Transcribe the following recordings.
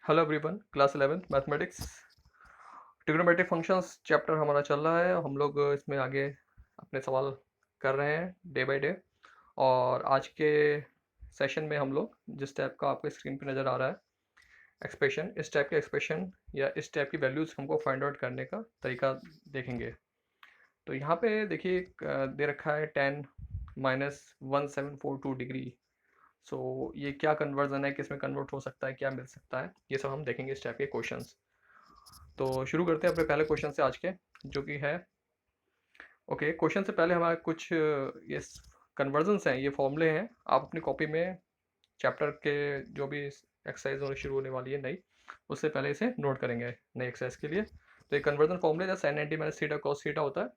Hello everyone, class 11 mathematics trigonometric functions chapter हमारा चल रहा है। हम लोग इसमें आगे अपने सवाल कर रहे हैं डे बाय डे। और आज के सेशन में हम लोग जिस टाइप का आपको स्क्रीन पे नज़र आ रहा है एक्सप्रेशन, इस टाइप के एक्सप्रेशन या इस टाइप की वैल्यूज़ हमको फाइंड आउट करने का तरीका देखेंगे। तो यहाँ पे देखिए दे रखा है 10 माइनस 1742 डिग्री। सो ये क्या कन्वर्जन है, किस में कन्वर्ट हो सकता है, क्या मिल सकता है, ये सब हम देखेंगे इस टाइप के क्वेश्चंस। तो शुरू करते हैं अपने पहले क्वेश्चन से आज के, जो कि है ओके। क्वेश्चन से पहले हमारे कुछ ये कन्वर्जन्स हैं, ये फॉर्मूले हैं। आप अपनी कॉपी में चैप्टर के जो भी एक्सरसाइज होने शुरू होने वाली है नई, उससे पहले इसे नोट करेंगे नई एक्सरसाइज के लिए। तो ये कन्वर्जन फॉर्मूले जैसे sine 90 minus theta cos theta होता है।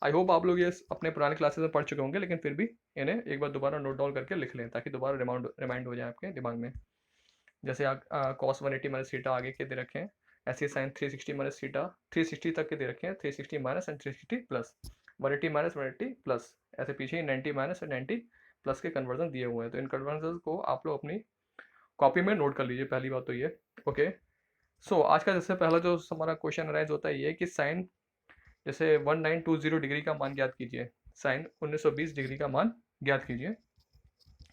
आई होप आप लोग ये अपने पुराने क्लासेस में पढ़ चुके होंगे, लेकिन फिर भी इन्हें एक बार दोबारा नोट डाउन करके लिख लें ताकि दोबारा रिमाइंड हो जाए आपके दिमाग में। जैसे आप कॉस 180 माइनस थीटा आगे के दे रखे हैं, ऐसे साइन 360 माइनस थीटा 360 तक के दे रखे हैं, 360 minus and 360 plus, 180 minus 180 plus, ऐसे पीछे ही 90 माइनस एंड 90 प्लस के कन्वर्जन दिए हुए हैं। तो इन कन्वर्जन को आप लोग अपनी कॉपी में नोट कर लीजिए, पहली बात तो ये ओके। सो आज का जैसे पहला जो हमारा क्वेश्चन अराइज होता है ये कि साइन जैसे 1920 डिग्री का मान ज्ञात कीजिए, साइन 1920 डिग्री का मान ज्ञात कीजिए।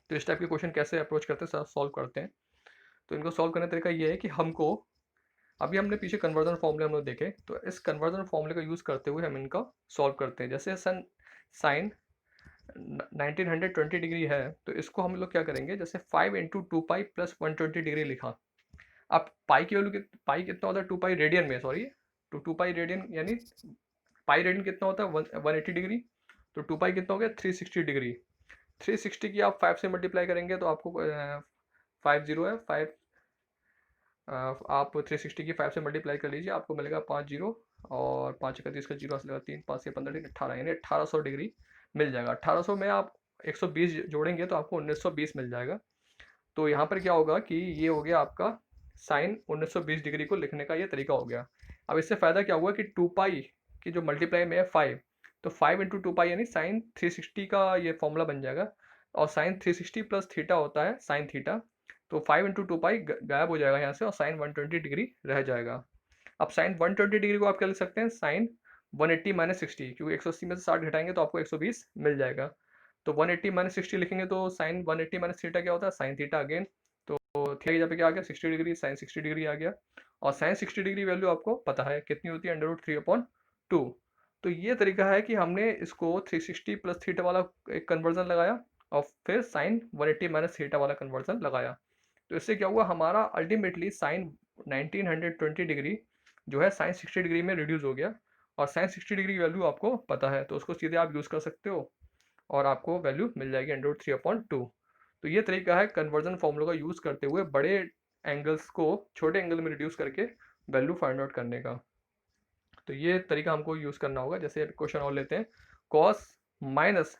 तो इस टाइप के क्वेश्चन कैसे अप्रोच करते हैं, सॉल्व करते हैं। तो इनको सॉल्व करने का तरीका ये है कि हमको अभी हमने पीछे कन्वर्जन फॉर्मूले हम लोग देखे, तो इस कन्वर्जन फॉर्मूले का यूज़ करते हुए हम इनका सॉल्व करते हैं। जैसे सन साइन 1920 डिग्री है, तो इसको हम लोग क्या करेंगे, जैसे 5 into two pi plus 120 degree लिखा। अब पाई की वैल्यू पाई कितना होता है, 2 पाई रेडियन में, सॉरी, तो 2 पाई रेडियन यानी पाई रेडियन कितना होता है 180 डिग्री, तो 2 पाई कितना हो गया 360 डिग्री। 360 की आप 5 से मल्टीप्लाई करेंगे तो आपको 5 जीरो है 5, आप 360 की 5 से मल्टीप्लाई कर लीजिए, आपको मिलेगा 5 जीरो, और 5 31 का जीरो असलेगा 3, 5 से 15 18, यानी 1800 डिग्री मिल जाएगा। 1800 में आप 120 जोड़ेंगे तो आपको 1920 मिल जाएगा। तो यहाँ पर क्या होगा कि ये हो गया आपका साइन 1920 डिग्री को लिखने का ये तरीका हो गया। अब इससे फ़ायदा क्या हुआ कि 2 पाई की जो मल्टीप्लाई में है 5, तो 5 इंटू टू पाई यानी साइन 360 का ये फॉर्मूला बन जाएगा। और साइन 360 प्लस थीटा होता है साइन थीटा, तो 5 इंटू टू पाई गायब हो जाएगा यहाँ से और साइन 120 डिग्री रह जाएगा। अब साइन 120 डिग्री को आप क्या लिख सकते हैं, साइन 180 माइनस 60, क्योंकि 180 में से 60 घटाएंगे तो आपको 120 मिल जाएगा। तो 180 माइनस 60 लिखेंगे तो साइन 180 माइनस थीटा क्या होता है, साइन थीटा अगेन। तो थीटा की जगह पे क्या आ गया 60 डिग्री, साइन 60 डिग्री आ गया। और साइन 60 डिग्री वैल्यू आपको पता है कितनी होती है, अंडर रूट 3/2। तो ये तरीका है कि हमने इसको 360 प्लस थीटा वाला एक कन्वर्जन लगाया और फिर साइन 180 माइनस थीटा वाला कन्वर्जन लगाया। तो इससे क्या हुआ, हमारा अल्टीमेटली साइन 1920 डिग्री जो है साइन 60 डिग्री में रिड्यूस हो गया। और साइन 60 डिग्री की वैल्यू आपको पता है, तो उसको सीधे आप यूज़ कर सकते हो और आपको वैल्यू मिल जाएगी अंडर रूट 3/2। तो ये तरीका है कन्वर्जन फॉर्मूला का यूज़ करते हुए बड़े एंगल्स को छोटे एंगल में रिड्यूस करके वैल्यू फाइंड आउट करने का। तो ये तरीका हमको यूज़ करना होगा। जैसे क्वेश्चन और लेते हैं, कॉस माइनस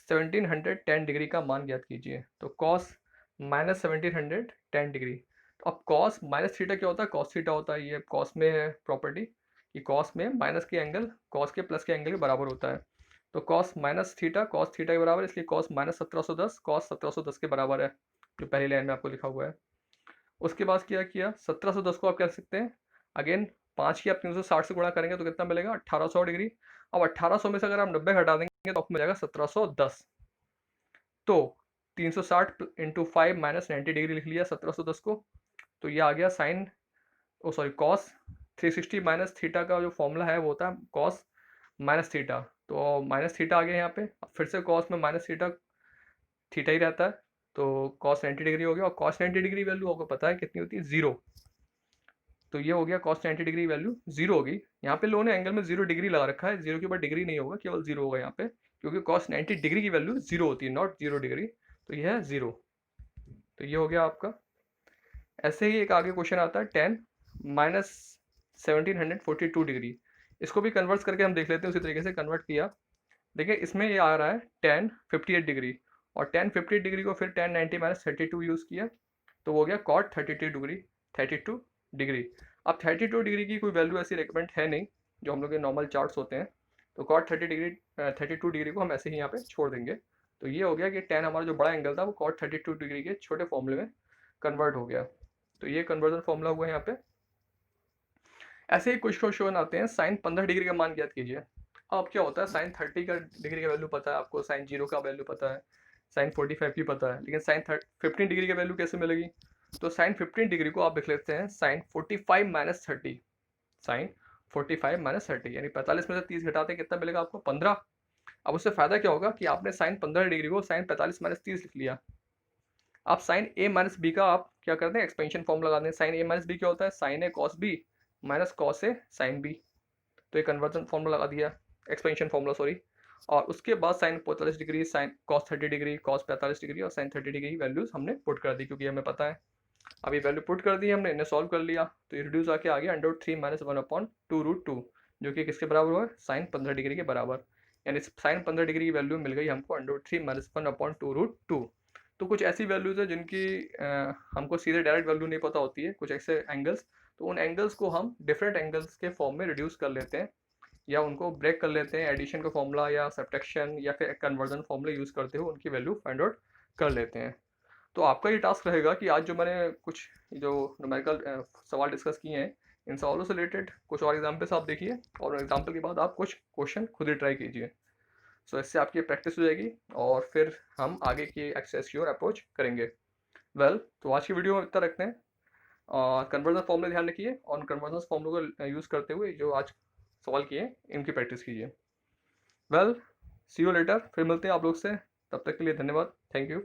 1710 डिग्री का मान ज्ञात कीजिए। तो कॉस माइनस 1710 डिग्री, तो अब कॉस माइनस थीटा क्या होता है, कॉस थीटा होता है। ये कॉस में है प्रॉपर्टी कि कॉस में माइनस के एंगल कॉस के प्लस के एंगल के बराबर होता है। तो cos minus theta cos theta के बराबर, इसलिए कॉस माइनस 1710 कॉस 1710 के बराबर है, जो पहली लाइन में आपको लिखा हुआ है। उसके बाद क्या किया, 1710 को आप कह सकते हैं अगेन 5 की आप 360 से गुणा करेंगे तो कितना मिलेगा 1800 डिग्री। अब 1800 में से अगर आप 90 हटा देंगे तो आपको मिलेगा 1710। तो 360 इंटू 5 माइनस 90 डिग्री लिख लिया 1710 को। तो ये आ गया साइन ओ सॉरी कॉस 360 माइनस थीटा का जो फॉर्मूला है वो होता है कॉस माइनस थीटा। तो माइनस थीटा आ गया यहाँ पे, फिर से कॉस में माइनस थीटा थीटा ही रहता है, तो कॉस 90 डिग्री हो गया। और कॉस 90 डिग्री वैल्यू आपको पता है कितनी होती है, जीरो। तो ये हो गया कॉस 90 डिग्री वैल्यू जीरो होगी। यहाँ पे लोगों ने एंगल में जीरो डिग्री लगा रखा है, जीरो के ऊपर डिग्री नहीं होगा, केवल जीरो होगा यहाँ पे, क्योंकि कॉस 90 डिग्री की वैल्यू जीरो होती है, नॉट जीरो डिग्री। तो ये है जीरो। तो ये हो गया आपका। ऐसे ही एक आगे क्वेश्चन आता है 10 माइनस 1742 डिग्री। इसको भी कन्वर्ट करके हम देख लेते हैं, उसी तरीके से कन्वर्ट किया। देखिए इसमें ये आ रहा है 1058 डिग्री, और 1058 डिग्री को फिर 1090 माइनस 32 यूज़ किया, तो वो हो गया कॉट 32 डिग्री। अब 32 डिग्री की कोई वैल्यू ऐसी रिकमेंड है नहीं जो हम लोग के नॉर्मल चार्ट्स होते हैं, तो कॉट 32 डिग्री को हम ऐसे ही यहाँ पे छोड़ देंगे। तो ये हो गया कि 10 हमारा जो बड़ा एंगल था वो कॉट 32 डिग्री के छोटे फॉर्मूले में कन्वर्ट हो गया। तो ये कन्वर्जन फॉर्मूला हुआ यहाँ पे। ऐसे ही कुछ क्वेश्चन आते हैं, साइन 15 डिग्री का मान ज्ञात कीजिए। अब क्या होता है, साइन 30 का डिग्री का वैल्यू पता है आपको, साइन 0 का वैल्यू पता है, साइन 45 की पता है, लेकिन साइन 15 डिग्री का वैल्यू कैसे मिलेगी? तो साइन 15 डिग्री को आप लिख लेते हैं साइन 45 माइनस 30, साइन 45 माइनस 30, यानी 45 में से 30 घटाते कितना मिलेगा आपको? 15। अब उससे फायदा क्या होगा कि आपने साइन 15 डिग्री को साइन 45 माइनस 30 लिख लिया। आप साइन ए माइनस बी का आप क्या करते हैं, एक्सपेंशन फॉर्म लगा दें। साइन ए माइनस बी क्या होता है? Sign A cos B minus cos A sine B. तो ये कन्वर्जन फॉर्मूला लगा दिया, एक्सपेंशन फॉर्मूला सॉरी। और उसके बाद sine 45 degree, sine cos 30 degree, cos 45 degree और साइन 30 डिग्री वैल्यूज हमने पुट कर दी, क्योंकि हमें पता है। अब ये वैल्यू पुट कर दी हमने, इन्हें सॉल्व कर लिया, तो ये रिड्यूस आके आ गया √3 माइनस 1/2√2, जो कि किसके बराबर हुआ? साइन 15 डिग्री के बराबर। यानी साइन 15 डिग्री की वैल्यू मिल गई हमको √3 माइनस 1/2√2। तो कुछ ऐसी वैल्यूज है जिनकी हमको सीधे डायरेक्ट वैल्यू नहीं पता होती है, कुछ ऐसे एंगल्स, तो उन एंगल्स को हम डिफरेंट एंगल्स के फॉर्म में रिड्यूस कर लेते हैं, या उनको ब्रेक कर लेते हैं, एडिशन का फॉर्मूला या सब्ट्रैक्शन या फिर कन्वर्जन फॉर्मूला यूज़ करते हुए उनकी वैल्यू फाइंड आउट कर लेते हैं। तो आपका ये टास्क रहेगा कि आज जो मैंने कुछ जो न्यूमेरिकल सवाल डिस्कस किए हैं, इन सवालों से रिलेटेड कुछ और एग्जाम्पल्स आप देखिए, और एग्जाम्पल के बाद आप कुछ क्वेश्चन खुद ही ट्राई कीजिए। सो इससे आपकी प्रैक्टिस हो जाएगी और फिर हम आगे की एक्सरसाइज की ओर अप्रोच करेंगे। तो आज की वीडियो में इतना रखते हैं। और कन्वर्जन फॉर्मूला ध्यान रखिए, और कन्वर्जन फॉर्मूला को यूज़ करते हुए जो आज सवाल किए इनकी प्रैक्टिस कीजिए। सी यू लेटर, फिर मिलते हैं आप लोग से, तब तक के लिए धन्यवाद, थैंक यू।